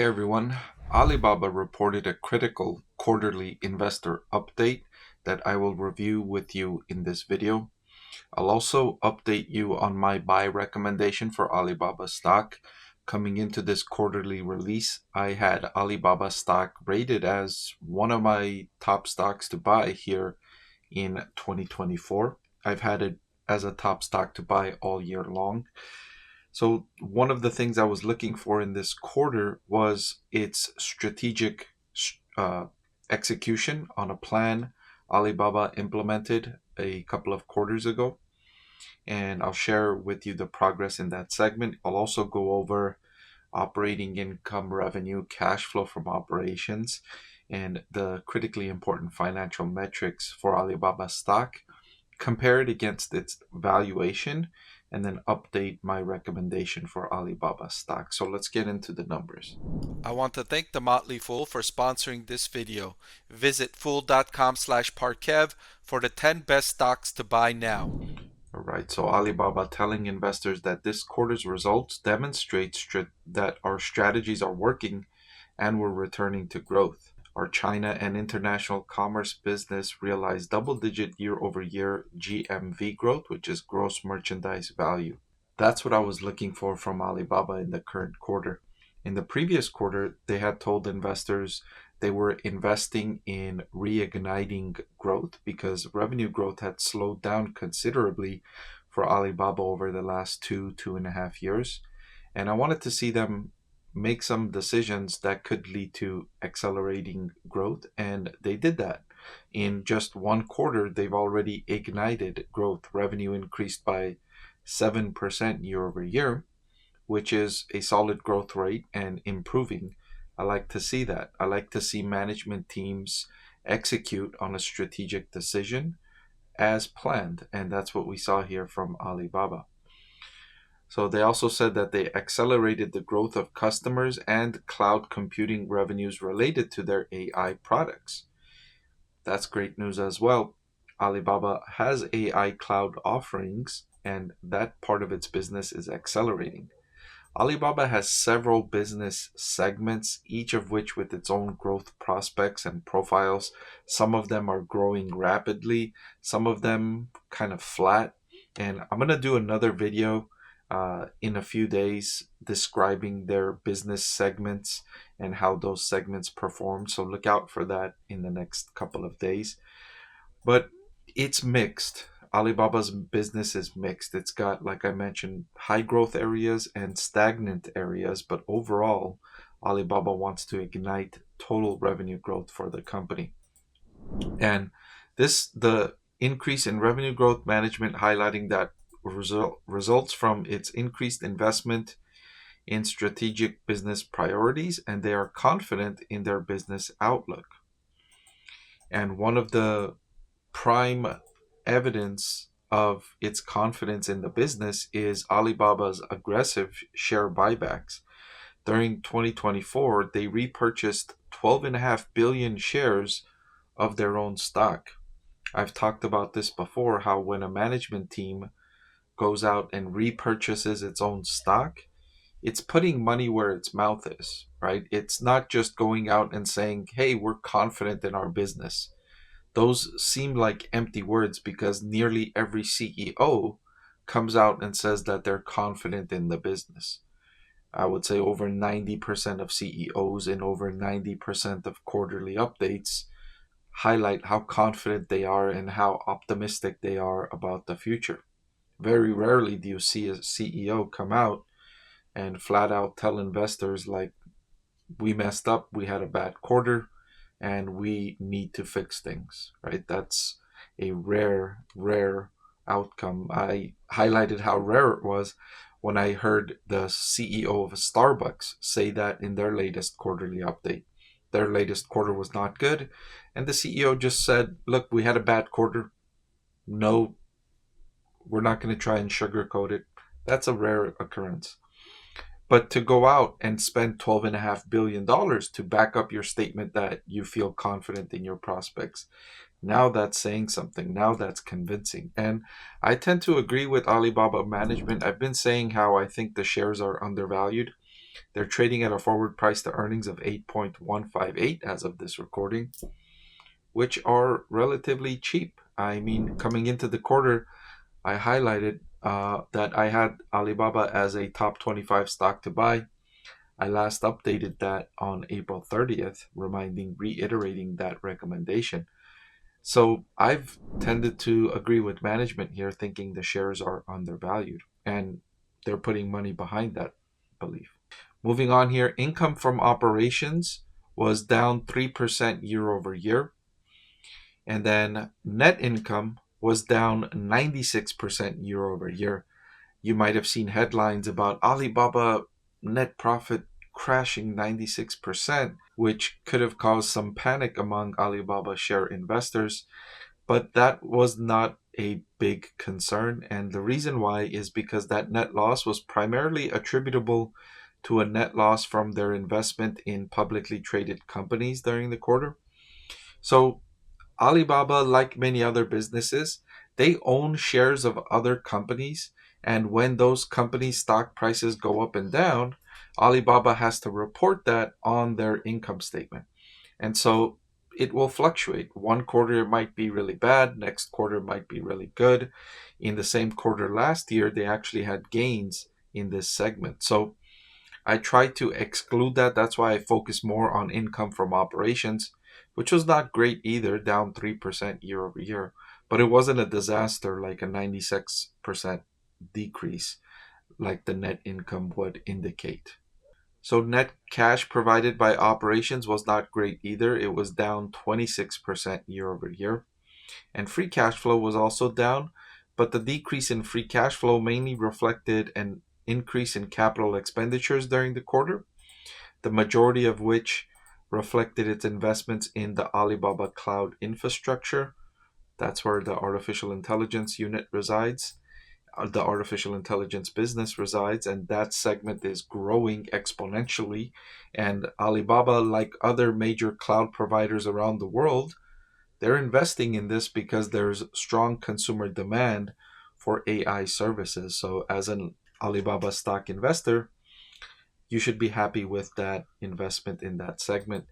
Hey everyone, Alibaba reported a critical quarterly investor update that I will review with you in this video. I'll also update you on my buy recommendation for Alibaba stock. Coming into this quarterly release, I had Alibaba stock rated as one of my top stocks to buy here in 2024. I've had it as a top stock to buy all year long. So one of the things I was looking for in this quarter was its strategic uh, execution on a plan Alibaba implemented a couple of quarters ago. And I'll share with you the progress in that segment. I'll also go over operating income, revenue, cash flow from operations, and the critically important financial metrics for Alibaba stock, compare it against its valuation, and then update my recommendation for Alibaba stock. So let's get into the numbers. I want to thank the Motley Fool for sponsoring this video. Visit fool.com/Parkev for the 10 best stocks to buy now. All right, so Alibaba telling investors that this quarter's results demonstrate that our strategies are working and we're returning to growth. Our China and international commerce business realized double-digit year-over-year GMV growth, which is gross merchandise value. That's what I was looking for from Alibaba in the current quarter. In the previous quarter, they had told investors they were investing in reigniting growth because revenue growth had slowed down considerably for Alibaba over the last 2.5 years. And I wanted to see them make some decisions that could lead to accelerating growth, and they did that. In just one quarter, they've already ignited growth. Revenue increased by 7% year over year, which is a solid growth rate and improving. I like to see that. I like to see management teams execute on a strategic decision as planned, and that's what we saw here from Alibaba. So they also said that they accelerated the growth of customers and cloud computing revenues related to their AI products. That's great news as well. Alibaba has AI cloud offerings, and that part of its business is accelerating. Alibaba has several business segments, each of which with its own growth prospects and profiles. Some of them are growing rapidly, some of them kind of flat. And I'm going to do another video in a few days describing their business segments and how those segments perform. So look out for that in the next couple of days. But it's mixed. Alibaba's business is mixed. It's got, like I mentioned, high growth areas and stagnant areas, but overall, Alibaba wants to ignite total revenue growth for the company. And the increase in revenue growth management highlighting that results from its increased investment in strategic business priorities, and they are confident in their business outlook. And one of the prime evidence of its confidence in the business is Alibaba's aggressive share buybacks. During 2024, they repurchased 12.5 billion shares of their own stock. I've talked about this before, how when a management team goes out and repurchases its own stock, it's putting money where its mouth is, right? It's not just going out and saying, hey, we're confident in our business. Those seem like empty words because nearly every CEO comes out and says that they're confident in the business. I would say over 90% of CEOs and over 90% of quarterly updates highlight how confident they are and how optimistic they are about the future. Very rarely do you see a CEO come out and flat out tell investors like, we messed up, we had a bad quarter, and we need to fix things, right? That's a rare outcome. I highlighted how rare it was when I heard the CEO of Starbucks say that in their latest quarterly update. Their latest quarter was not good, and the CEO just said, look, we had a bad quarter. No, we're not going to try and sugarcoat it. That's a rare occurrence. But to go out and spend $12.5 billion to back up your statement that you feel confident in your prospects, now that's saying something. Now that's convincing. And I tend to agree with Alibaba management. I've been saying how I think the shares are undervalued. They're trading at a forward price to earnings of 8.158 as of this recording, which are relatively cheap. I mean, coming into the quarter, I highlighted that I had Alibaba as a top 25 stock to buy. I last updated that on April 30th, reiterating that recommendation. So I've tended to agree with management here, thinking the shares are undervalued, and they're putting money behind that belief. Moving on here, income from operations was down 3% year over year. And then net income was down 96% year over year. You might have seen headlines about Alibaba net profit crashing 96%, which could have caused some panic among Alibaba share investors. But that was not a big concern. And the reason why is because that net loss was primarily attributable to a net loss from their investment in publicly traded companies during the quarter. So Alibaba, like many other businesses, they own shares of other companies. And when those companies' stock prices go up and down, Alibaba has to report that on their income statement. And so it will fluctuate. One quarter it might be really bad, next quarter might be really good. In the same quarter last year, they actually had gains in this segment. So I try to exclude that. That's why I focus more on income from operations, which was not great either, down 3% year over year. But it wasn't a disaster like a 96% decrease like the net income would indicate. So net cash provided by operations was not great either. It was down 26% year over year. And free cash flow was also down, but the decrease in free cash flow mainly reflected an increase in capital expenditures during the quarter, the majority of which reflected its investments in the Alibaba cloud infrastructure. That's where the artificial intelligence unit resides. The artificial intelligence business resides, and that segment is growing exponentially. And Alibaba, like other major cloud providers around the world, they're investing in this because there's strong consumer demand for AI services. So as an Alibaba stock investor, you should be happy with that investment in that segment.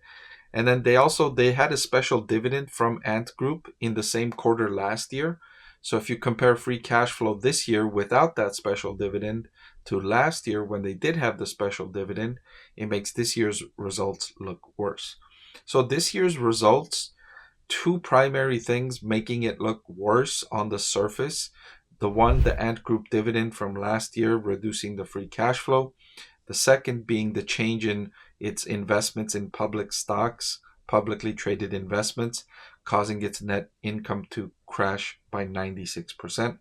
And then they had a special dividend from Ant Group in the same quarter last year. So if you compare free cash flow this year without that special dividend to last year when they did have the special dividend, it makes this year's results look worse. So this year's results, two primary things making it look worse on the surface. The one, the Ant Group dividend from last year, reducing the free cash flow. The second being the change in its investments in public stocks, publicly traded investments, causing its net income to crash by 96%.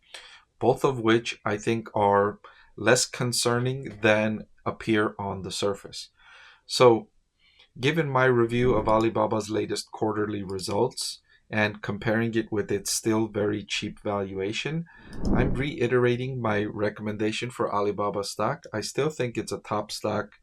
Both of which I think are less concerning than appear on the surface. So, given my review of Alibaba's latest quarterly results and comparing it with its still very cheap valuation, I'm reiterating my recommendation for Alibaba stock. I still think it's a top stock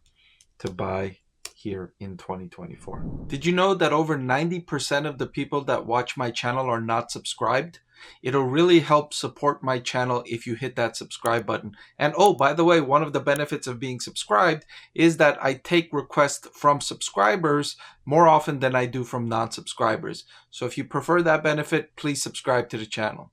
to buy here in 2024. Did you know that over 90% of the people that watch my channel are not subscribed? It'll really help support my channel if you hit that subscribe button. And oh, by the way, one of the benefits of being subscribed is that I take requests from subscribers more often than I do from non-subscribers. So if you prefer that benefit, please subscribe to the channel.